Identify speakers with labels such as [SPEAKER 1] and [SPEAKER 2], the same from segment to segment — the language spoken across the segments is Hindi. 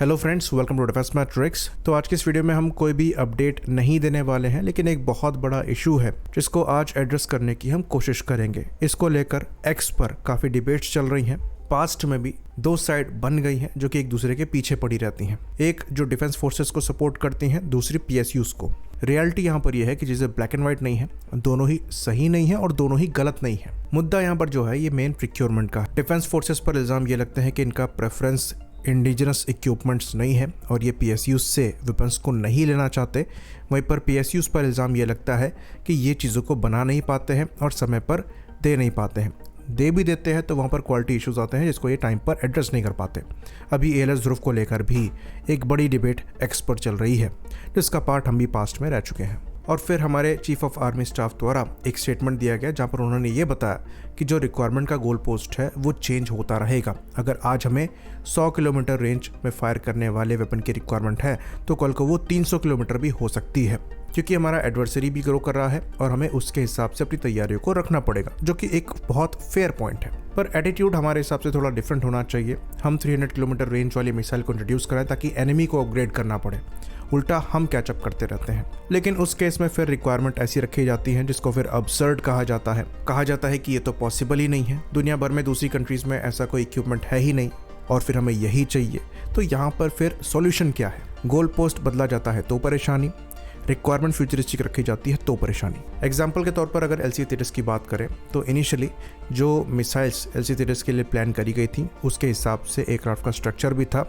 [SPEAKER 1] Hello friends, welcome to Defence Matrix. तो आज की इस वीडियो में हम कोई भी अपडेट नहीं देने वाले हैं, लेकिन एक बहुत बड़ा इशू है जिसको आज एड्रेस करने की हम कोशिश करेंगे। इसको लेकर एक्स पर काफ़ी डिबेट्स चल रही हैं। पास्ट में भी दो साइड बन गई हैं जो कि एक दूसरे के पीछे पड़ी रहती हैं। एक जो डिफेंस फोर्सेस को सपोर्ट करती हैं, दूसरी पीएसयूज को। रियलिटी यहाँ पर यह है कि जैसे ब्लैक एंड व्हाइट नहीं है, दोनों ही सही नहीं है और दोनों ही गलत नहीं है। मुद्दा यहाँ पर जो है ये मेन प्रिक्योरमेंट का। डिफेंस फोर्सेस पर इल्ज़ाम ये लगते हैं कि इनका प्रेफरेंस इंडिजिनस इक्विपमेंट्स नहीं है और ये पीएसयूज से वेपन्स को नहीं लेना चाहते। वहीं पर पीएसयूज पर इल्ज़ाम ये लगता है कि ये चीज़ों को बना नहीं पाते हैं और समय पर दे नहीं पाते हैं। दे भी देते हैं तो वहाँ पर क्वालिटी इश्यूज आते हैं जिसको ये टाइम पर एड्रेस नहीं कर पाते। अभी एएलएस ध्रुव को लेकर भी एक बड़ी डिबेट एक्स पर चल रही है, जिसका पार्ट हम भी पास्ट में रह चुके हैं। और फिर हमारे चीफ ऑफ आर्मी स्टाफ द्वारा एक स्टेटमेंट दिया गया जहाँ पर उन्होंने ये बताया कि जो रिक्वायरमेंट का गोल पोस्ट है वो चेंज होता रहेगा। अगर आज हमें 100 किलोमीटर रेंज में फायर करने वाले वेपन की रिक्वायरमेंट है तो कल को वो 300 किलोमीटर भी हो सकती है, क्योंकि हमारा एडवर्सरी भी ग्रो कर रहा है और हमें उसके हिसाब से अपनी तैयारियों को रखना पड़ेगा, जो कि एक बहुत फेयर पॉइंट है। पर एटीट्यूड हमारे हिसाब से थोड़ा डिफरेंट होना चाहिए। हम 300 किलोमीटर रेंज वाली मिसाइल को इंट्रोड्यूस कराएं ताकि एनिमी को अपग्रेड करना पड़े, उल्टा हम कैचअप करते रहते हैं। लेकिन उस केस में फिर रिक्वायरमेंट ऐसी रखी जाती है जिसको फिर अब्सर्ड कहा जाता है कि ये तो पॉसिबल ही नहीं है, दुनिया भर में दूसरी कंट्रीज में ऐसा कोई इक्विपमेंट है ही नहीं और फिर हमें यही चाहिए। तो यहाँ पर फिर सॉल्यूशन क्या है? गोल पोस्ट बदला जाता है तो परेशानी, रिक्वायरमेंट फ्यूचरिस्टिक रखी जाती है तो परेशानी। एग्जाम्पल के तौर पर अगर एलसी तेजस की बात करें तो इनिशियली जो मिसाइल्स एलसी तेजस के लिए प्लान करी गई थी उसके हिसाब से एयरक्राफ्ट का स्ट्रक्चर भी था,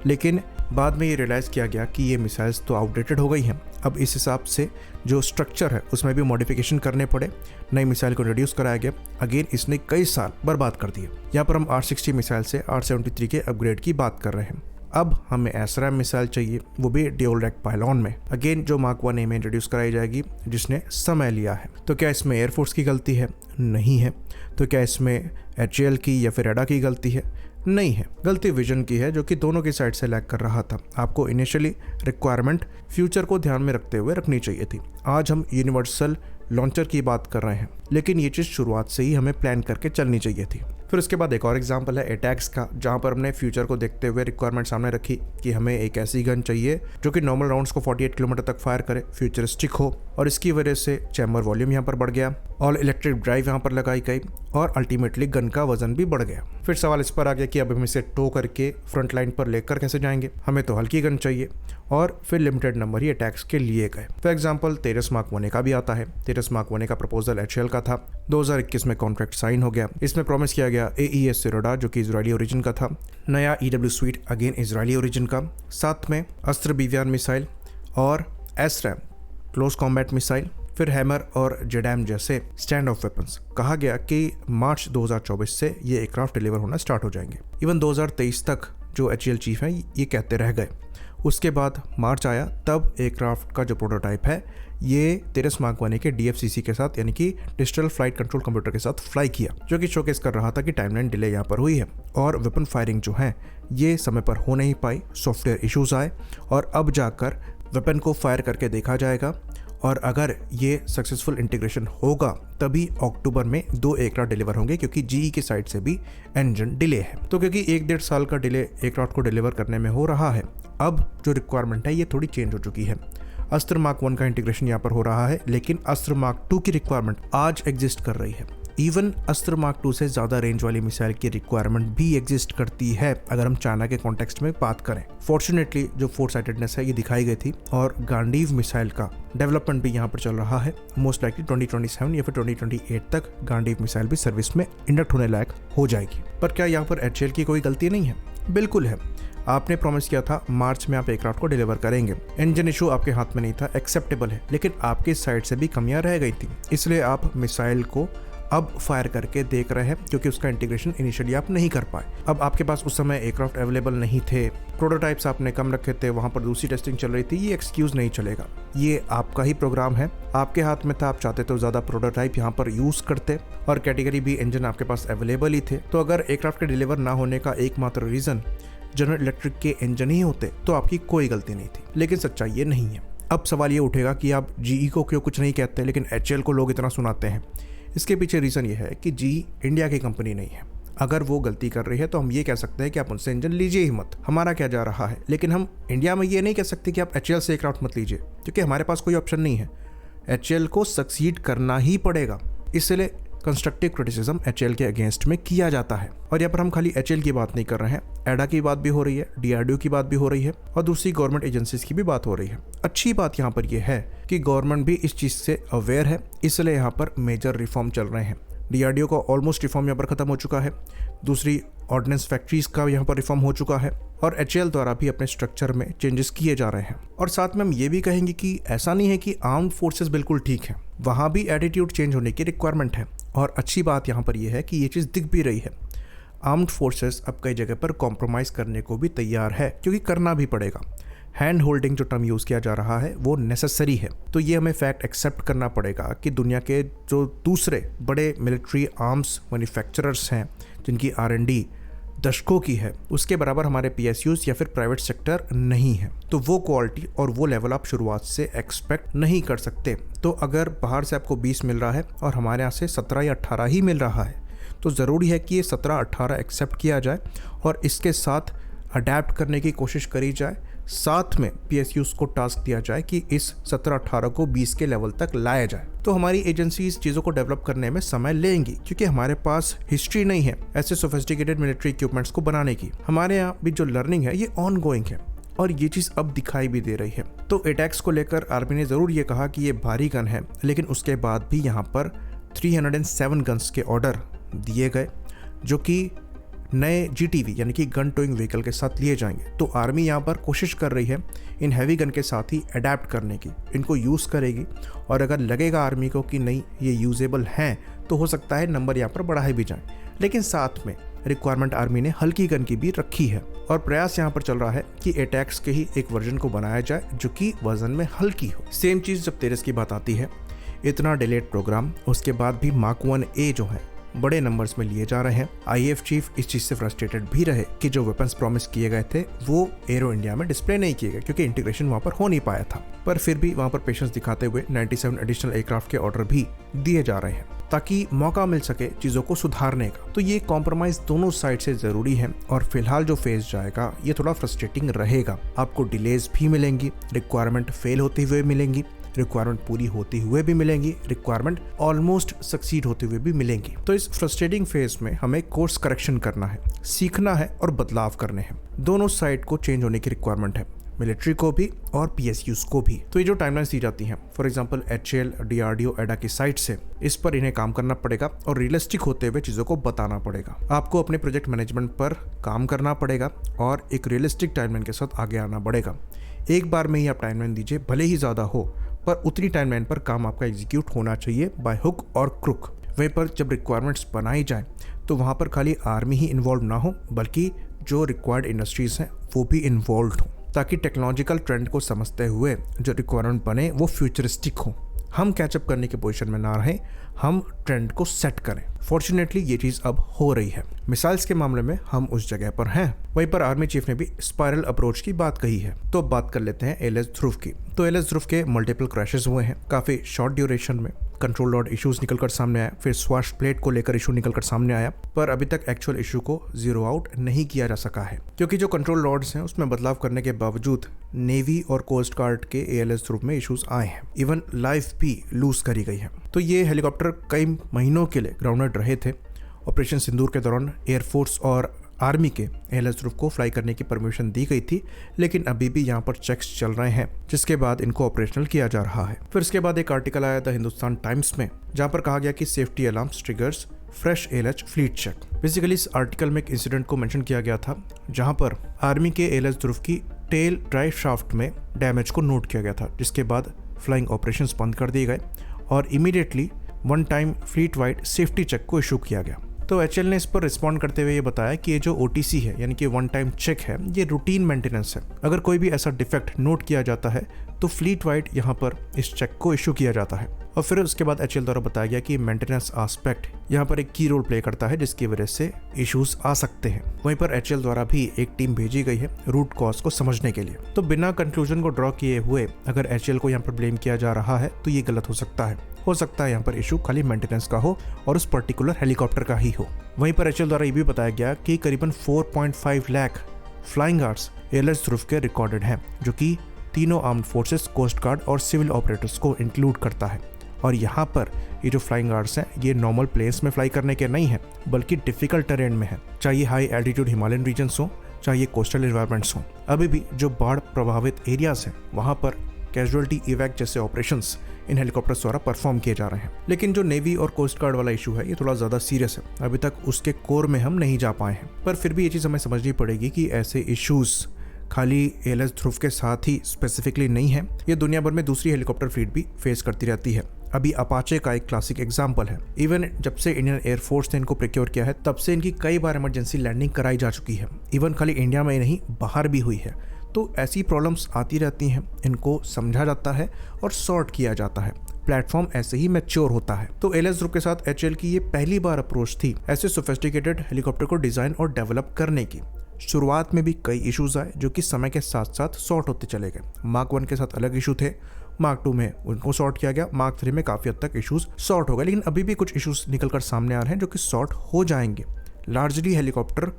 [SPEAKER 1] लेकिन बाद में ये रियलाइज़ किया गया कि ये मिसाइल्स तो आउटडेटेड हो गई हैं। अब इस हिसाब से जो स्ट्रक्चर है उसमें भी मॉडिफिकेशन करने पड़े, नई मिसाइल को इंट्रोड्यूस कराया गया। अगेन इसने कई साल बर्बाद कर दिए। यहाँ पर हम R60 मिसाइल से R73 के अपग्रेड की बात कर रहे हैं। अब हमें एसरैम मिसाइल चाहिए, वो भी ड्यूल रैक पायलॉन में। अगेन जो मार्क 1A में इंट्रोड्यूस कराई जाएगी, जिसने समय लिया है। तो क्या इसमें एयरफोर्स की गलती है? नहीं है। तो क्या इसमें HAL की या फिर एडा की गलती है? नहीं है। गलती विजन की है, जो कि दोनों की साइड से लैग कर रहा था। आपको इनिशियली रिक्वायरमेंट फ्यूचर को ध्यान में रखते हुए रखनी चाहिए थी। आज हम यूनिवर्सल लॉन्चर की बात कर रहे हैं, लेकिन ये चीज़ शुरुआत से ही हमें प्लान करके चलनी चाहिए थी। फिर उसके बाद एक और एग्जांपल है अटैक्स का, जहां पर हमने फ्यूचर को देखते हुए रिक्वायरमेंट सामने रखी कि हमें एक ऐसी गन चाहिए जो कि नॉर्मल राउंड्स को 48 किलोमीटर तक फायर करे, फ्यूचरिस्टिक हो, और इसकी वजह से चैम्बर वॉल्यूम यहाँ पर बढ़ गया, ऑल इलेक्ट्रिक ड्राइव यहाँ पर लगाई गई और अल्टीमेटली गन का वजन भी बढ़ गया। फिर सवाल इस पर आ गया कि अब हम इसे टो करके फ्रंट लाइन पर लेकर कैसे जाएंगे? हमें तो हल्की गन चाहिए और फिर लिमिटेड नंबर ही अटैक्स के लिए गए। For example Tejas mark 1A का भी आता है। तेजस मार्क 1A का प्रपोजल HAL का था, 2021 में कॉन्ट्रैक्ट साइन हो गया। इसमें प्रॉमिस किया गया AES सिरोडा, जो कि इजरायली ओरिजिन का था, नया EW sweet again Israeli origin का, साथ में अस्त्र BVR मिसाइल और एसरैम क्लोज कॉम्बैट मिसाइल, फिर हैमर और जेडैम जैसे स्टैंड ऑफ वेपन्स। कहा गया कि मार्च 2024 से ये एयरक्राफ्ट डिलीवर होना स्टार्ट हो जाएंगे। इवन 2023 तक जो HAL चीफ है ये कहते रह गए। उसके बाद मार्च आया, तब एयरक्राफ्ट का जो प्रोटोटाइप है ये तेजस मार्क 1A के DFCC के साथ, यानी कि डिजिटल फ्लाइट कंट्रोल कंप्यूटर के साथ फ्लाई किया, जो कि शोकेस कर रहा था कि टाइमलाइन डिले यहाँ पर हुई है और वेपन फायरिंग जो है ये समय पर हो नहीं पाई। सॉफ्टवेयर इश्यूज आए और अब जाकर वेपन को फायर करके देखा जाएगा, और अगर ये सक्सेसफुल इंटीग्रेशन होगा तभी अक्टूबर में 2 एयरक्राफ्ट डिलीवर होंगे, क्योंकि GE की साइड से भी इंजन डिले है। तो क्योंकि 1-1.5 साल का डिले एयरक्राफ्ट को डिलीवर करने में हो रहा है, अब जो रिक्वायरमेंट है ये थोड़ी चेंज हो चुकी है। अस्त्र मार्क 1 का इंटीग्रेशन यहाँ पर हो रहा है, लेकिन अस्त्र मार्क 2 की रिक्वायरमेंट आज एग्जिस्ट कर रही है। इवन अस्त्र मार्क 2 से ज़्यादा रेंज वाली मिसाइल की रिक्वायरमेंट भी एग्जिस्ट करती है, अगर हम चाइना के कॉन्टेक्स्ट में बात करें। फॉर्चुनेटली जो फोर साइटेडनेस है ये दिखाई गई थी और गांडीव मिसाइल का डेवलपमेंट भी यहाँ पर चल रहा है। मोस्ट लाइकली 2027 या फिर 2028 तक गांडीव मिसाइल भी सर्विस में इंडक्ट होने लायक हो जाएगी। पर क्या यहाँ पर HAL की कोई गलती नहीं है? बिल्कुल है। आपने प्रॉमिस किया था मार्च में आप एयरक्राफ्ट को डिलीवर करेंगे। इंजन इशू आपके हाथ में नहीं था, एक्सेप्टेबल है, लेकिन आपकी साइड से भी कमियां रह गई थी, इसलिए आप मिसाइल को अब फायर करके देख रहे हैं, क्योंकि उसका इंटीग्रेशन इनिशियली आप नहीं कर पाए। अब आपके पास उस समय एयरक्राफ्ट अवेलेबल नहीं थे, प्रोटोटाइप्स आपने कम रखे थे, वहां पर दूसरी टेस्टिंग चल रही थी, ये एक्सक्यूज नहीं चलेगा। ये आपका ही प्रोग्राम है, आपके हाथ में था, आप चाहते तो ज़्यादा प्रोटोटाइप यहाँ पर यूज़ करते और कैटेगरी भी इंजन आपके पास अवेलेबल ही थे। तो अगर एयरक्राफ्ट के डिलीवर ना होने का एकमात्र रीज़न जनरल इलेक्ट्रिक के इंजन ही होते तो आपकी कोई गलती नहीं थी, लेकिन सच्चाई ये नहीं है। अब सवाल ये उठेगा कि आप GE को क्यों कुछ नहीं कहते लेकिन HAL को लोग इतना सुनाते हैं। इसके पीछे रीज़न ये है कि GE इंडिया की कंपनी नहीं है। अगर वो गलती कर रही है तो हम ये कह सकते हैं कि आप उनसे इंजन लीजिए ही मत, हमारा क्या जा रहा है। लेकिन हम इंडिया में ये नहीं कह सकते कि आप HAL से एयरक्राफ्ट मत लीजिए, क्योंकि हमारे पास कोई ऑप्शन नहीं है। HAL को सक्सीड करना ही पड़ेगा, इसलिए कंस्ट्रक्टिव क्रिटिसिज्म HAL के अगेंस्ट में किया जाता है। और यहाँ पर हम खाली HAL की बात नहीं कर रहे हैं, एडा की बात भी हो रही है, DRDO की बात भी हो रही है और दूसरी गवर्नमेंट एजेंसीज की भी बात हो रही है। अच्छी बात यहाँ पर यह है कि गवर्नमेंट भी इस चीज़ से अवेयर है, इसलिए यहाँ पर मेजर रिफॉर्म चल रहे हैं। DRDO का ऑलमोस्ट रिफॉर्म यहाँ पर खत्म हो चुका है, दूसरी ऑर्डिनेंस फैक्ट्रीज का यहाँ पर रिफॉर्म हो चुका है और HAL द्वारा भी अपने स्ट्रक्चर में चेंजेस किए जा रहे हैं। और साथ में हम ये भी कहेंगे कि ऐसा नहीं है कि आर्म्ड फोर्सेस बिल्कुल ठीक है, वहाँ भी एटीट्यूड चेंज होने की रिक्वायरमेंट है। और अच्छी बात यहाँ पर यह है कि ये चीज़ दिख भी रही है, आर्म्ड फोर्सेस अब कई जगह पर कॉम्प्रोमाइज़ करने को भी तैयार है, क्योंकि करना भी पड़ेगा। हैंड होल्डिंग जो टर्म यूज़ किया जा रहा है वो नेसेसरी है। तो ये हमें फैक्ट एक्सेप्ट करना पड़ेगा कि दुनिया के जो दूसरे बड़े मिलिट्री आर्म्स मैन्युफैक्चरर्स हैं जिनकी R&D दशकों की है, उसके बराबर हमारे PSUs या फिर प्राइवेट सेक्टर नहीं है। तो वो क्वालिटी और वो लेवल आप शुरुआत से एक्सपेक्ट नहीं कर सकते। तो अगर बाहर से आपको 20 मिल रहा है और हमारे यहाँ से 17 या 18 ही मिल रहा है, तो ज़रूरी है कि ये 17-18 एक्सेप्ट किया जाए और इसके साथ अडेप्ट करने की कोशिश करी जाए। साथ में PSUs को टास्क दिया जाए कि इस 17-18 को 20 के लेवल तक लाया जाए। तो हमारी एजेंसी इस चीज़ों को डेवलप करने में समय लेंगी, क्योंकि हमारे पास हिस्ट्री नहीं है ऐसे सोफिस्टिकेटेड मिलिट्री इक्विपमेंट्स को बनाने की। हमारे यहाँ भी जो लर्निंग है ये ऑन गोइंग है और ये चीज़ अब दिखाई भी दे रही है। तो अटैक्स को लेकर आर्मी ने ज़रूर ये कहा कि ये भारी गन है, लेकिन उसके बाद भी यहाँ पर 307 गन्स के ऑर्डर दिए गए, जो कि नए GTV यानी कि गन टोइंग व्हीकल के साथ लिए जाएंगे। तो आर्मी यहाँ पर कोशिश कर रही है इन हैवी गन के साथ ही अडेप्ट करने की, इनको यूज़ करेगी और अगर लगेगा आर्मी को कि नहीं ये यूजेबल हैं तो हो सकता है नंबर यहाँ पर बढ़ाए भी जाएं। लेकिन साथ में रिक्वायरमेंट आर्मी ने हल्की गन की भी रखी है और प्रयास यहाँ पर चल रहा है कि अटैक्स के ही एक वर्जन को बनाया जाए जो कि वजन में हल्की हो। सेम चीज़ जब तेजस की बात आती है, इतना डिलेड प्रोग्राम, उसके बाद भी मार्क 1A जो है बड़े नंबर्स में लिए जा रहे हैं। IAF चीफ इस चीज़ से फ्रस्ट्रेटेड भी रहे कि जो वेपन्स प्रॉमिस किए गए थे वो एरो इंडिया में डिस्प्ले नहीं किए गए, क्योंकि इंटीग्रेशन वहाँ पर हो नहीं पाया था। पर फिर भी वहाँ पर पेशेंस दिखाते हुए 97 एडिशनल एयरक्राफ्ट के ऑर्डर भी दिए जा रहे हैं ताकि मौका मिल सके चीज़ों को सुधारने का। तो ये कॉम्प्रोमाइज़ दोनों साइड से ज़रूरी है और फिलहाल जो फेज जाएगा ये थोड़ा फ्रस्ट्रेटिंग रहेगा। आपको डिलेज भी मिलेंगी, रिक्वायरमेंट फेल होते हुए मिलेंगी, रिक्वायरमेंट पूरी होते हुए भी मिलेंगी, रिक्वायरमेंट ऑलमोस्ट सक्सीड होते हुए भी मिलेंगी। तो इस फ्रस्ट्रेटिंग फेज में हमें कोर्स करेक्शन करना है, सीखना है और बदलाव करने हैं। दोनों साइड को चेंज होने की रिक्वायरमेंट है, मिलिट्री को भी और PSUs को भी। तो ये जो टाइमलाइंस दी जाती हैं, फॉर एग्जांपल HAL, DRDO, एडा की साइड से, इस पर इन्हें काम करना पड़ेगा और रियलिस्टिक होते हुए चीज़ों को बताना पड़ेगा। आपको अपने प्रोजेक्ट मैनेजमेंट पर काम करना पड़ेगा और एक रियलिस्टिक टाइमलाइन के साथ आगे आना पड़ेगा। एक बार में ही आप टाइमलाइन दीजिए, भले ही ज़्यादा हो, पर उतनी टाइमलाइन पर काम आपका एग्जीक्यूट होना चाहिए बाय हुक और क्रुक। वहीं पर जब रिक्वायरमेंट्स बनाई जाए तो वहाँ पर खाली आर्मी ही इन्वॉल्व ना हो, बल्कि जो रिक्वायर्ड इंडस्ट्रीज हैं वो भी इन्वॉल्व हो, ताकि टेक्नोलॉजिकल ट्रेंड को समझते हुए जो रिक्वायरमेंट बने वो फ्यूचरिस्टिक हो। हम कैचअप करने की पोजीशन में ना रहें, हम ट्रेंड को सेट करें। फॉर्चुनेटली ये चीज़ अब हो रही है। मिसाइल्स के मामले में हम उस जगह पर हैं। वहीं पर आर्मी चीफ ने भी स्पाइरल अप्रोच की बात कही है। तो अब बात कर लेते हैं ALS ध्रुव की। तो ALS ध्रुव के मल्टीपल क्रैशेस हुए हैं काफ़ी शॉर्ट ड्यूरेशन में। कंट्रोल रॉड इश्यूज निकलकर सामने आया, फिर स्वाश प्लेट को लेकर इशू निकलकर सामने आया, पर अभी तक एक्चुअल इशू को जीरो आउट नहीं किया जा सका है, क्योंकि जो कंट्रोल रॉड्स हैं उसमें बदलाव करने के बावजूद नेवी और कोस्ट गार्ड के ALS ध्रुव में इश्यूज आए हैं। इवन लाइफ भी लूज करी गई है। तो ये हेलीकॉप्टर कई महीनों के लिए ग्राउंडेड रहे थे। ऑपरेशन सिंदूर के दौरान एयरफोर्स और आर्मी के ALS ध्रुव को फ्लाई करने की परमिशन दी गई थी, लेकिन अभी भी यहाँ पर चेक्स चल रहे हैं, जिसके बाद इनको ऑपरेशनल किया जा रहा है। फिर इसके बाद एक आर्टिकल आया था हिंदुस्तान टाइम्स में, जहाँ पर कहा गया कि safety alarms triggers fresh ALH fleet check. Basically इस आर्टिकल में एक इंसिडेंट को मेंशन किया गया था, जहाँ पर आर्मी के ALS ध्रुव की टेल ड्राइव शाफ्ट में डैमेज को नोट किया गया था, जिसके बाद फ्लाइंग ऑपरेशंस बंद कर दिए गए और immediately one time fleet wide safety check को इशू किया गया। तो HAL ने इस पर रिस्पॉन्ड करते हुए ये बताया कि ये जो OTC है यानी कि वन टाइम चेक है, ये रूटीन मेंटेनेंस है। अगर कोई भी ऐसा डिफेक्ट नोट किया जाता है तो फ्लीट वाइड यहाँ पर इस चेक को इशू किया जाता है। और फिर उसके बाद एचएएल द्वारा बताया गया कि मेंटेनेंस एस्पेक्ट यहाँ पर एक की रोल प्ले करता है, जिसकी वजह से इश्यूज आ सकते हैं। वहीं पर एचएएल द्वारा भी एक टीम भेजी गई है रूट कॉज को समझने के लिए। तो बिना कंक्लूजन को ड्रॉ किए हुए अगर एचएएल को यहाँ पर ब्लेम किया जा रहा है तो ये गलत हो सकता है। यहाँ पर इशू खाली मेंटेनेंस का हो और उस पर्टिकुलर हेलीकॉप्टर का ही हो। वहीं पर एचएएल द्वारा ये भी बताया गया कि करीबन 4.5 लाख फ्लाइंग आवर्स एयरलेस ध्रुव के रिकॉर्डेड हैं, जो कि तीनों आर्म्ड फोर्सेस, कोस्ट गार्ड और सिविल ऑपरेटर्स को इंक्लूड करता है। और यहाँ पर ये जो फ्लाइंग आवर्स हैं ये नॉर्मल प्लेन्स में फ्लाई करने के नहीं हैं, बल्कि डिफिकल्ट टेरेन में है, चाहे हाई एल्टीट्यूड हिमालयन रीजन्स हो, चाहे कोस्टल एनवायरमेंट्स हो। अभी भी जो बाढ़ प्रभावित एरियाज हैं वहाँ पर कैजुअलिटी इवैक जैसे ऑपरेशंस इन हेलीकॉप्टर्स द्वारा परफॉर्म किए जा रहे हैं। लेकिन जो नेवी और कोस्ट गार्ड वाला इशू है ये थोड़ा ज़्यादा सीरियस है, अभी तक उसके कोर में हम नहीं जा पाए हैं। पर फिर भी ये चीज़ हमें समझनी पड़ेगी कि ऐसे इश्यूज खाली एयरलेस ध्रुव के साथ ही स्पेसिफिकली नहीं है, ये दुनिया भर में दूसरी हेलीकॉप्टर फ्लीट भी फेस करती रहती है। अभी अपाचे का एक क्लासिक एग्जाम्पल है। इवन जब से इंडियन एयरफोर्स ने इनको प्रिक्योर किया है तब से इनकी कई बार इमरजेंसी लैंडिंग कराई जा चुकी है। इवन खाली इंडिया में ही नहीं, बाहर भी हुई है। तो ऐसी प्रॉब्लम्स आती रहती हैं, इनको समझा जाता है और सॉर्ट किया जाता है। प्लेटफॉर्म ऐसे ही मैच्योर होता है। तो एयरलेस ग्रुप के साथ एचएएल की ये पहली बार अप्रोच थी ऐसे सोफिस्टिकेटेड हेलीकॉप्टर को डिजाइन और डेवलप करने की। शुरुआत में भी कई इश्यूज आए जो कि समय के साथ साथ सॉर्ट होते चले गए। मार्क 1 के साथ अलग इशू थे, मार्क 2 में उनको सॉर्ट किया गया, मार्क 3 में काफ़ी हद तक इश्यूज सॉर्ट हो गए। लेकिन अभी भी कुछ इश्यूज निकलकर सामने आ रहे हैं जो कि सॉर्ट हो जाएंगे। लार्जली हेलीकॉप्टर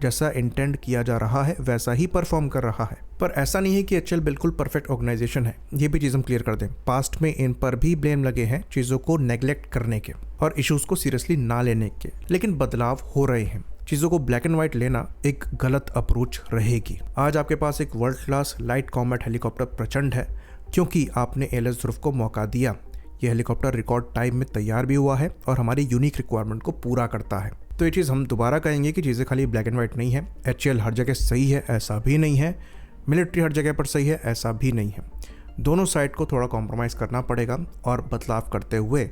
[SPEAKER 1] जैसा इंटेंड किया जा रहा है वैसा ही परफॉर्म कर रहा है। पर ऐसा नहीं है कि एचएएल बिल्कुल परफेक्ट ऑर्गेनाइजेशन है, ये भी चीज़ हम क्लियर कर दें। पास्ट में इन पर भी ब्लेम लगे हैं चीज़ों को नेग्लेक्ट करने के और इश्यूज को सीरियसली ना लेने के, लेकिन बदलाव हो रहे हैं। चीज़ों को ब्लैक एंड व्हाइट लेना एक गलत अप्रोच रहेगी। आज आपके पास एक world class light combat helicopter प्रचंड है क्योंकि आपने एयरलेस ध्रुव को मौका दिया। ये हेलीकॉप्टर रिकॉर्ड टाइम में तैयार भी हुआ है और हमारी यूनिक रिक्वायरमेंट को पूरा करता है। तो ये चीज़ हम दोबारा कहेंगे कि चीज़ें खाली ब्लैक एंड व्हाइट नहीं है। एचएएल हर जगह सही है ऐसा भी नहीं है, मिलिट्री हर जगह पर सही है ऐसा भी नहीं है। दोनों साइड को थोड़ा कॉम्प्रोमाइज़ करना पड़ेगा और बदलाव करते हुए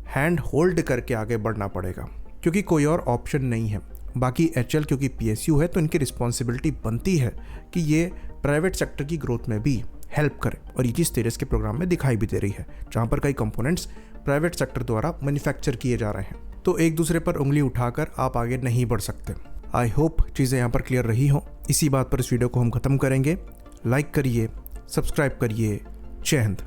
[SPEAKER 1] हैंड होल्ड करके आगे बढ़ना पड़ेगा, क्योंकि कोई और ऑप्शन नहीं है। बाकी एचएएल क्योंकि पीएसयू है तो इनकी रिस्पॉन्सिबिलिटी बनती है कि ये प्राइवेट सेक्टर की ग्रोथ में भी हेल्प करे, और ये चीज़ तेजस के प्रोग्राम में दिखाई भी दे रही है, जहाँ पर कई कंपोनेंट्स प्राइवेट सेक्टर द्वारा मैन्युफैक्चर किए जा रहे हैं। तो एक दूसरे पर उंगली उठाकर आप आगे नहीं बढ़ सकते। आई होप चीज़ें यहाँ पर क्लियर रही हों। इसी बात पर इस वीडियो को हम खत्म करेंगे। लाइक करिए, सब्सक्राइब करिए। जय हिंद।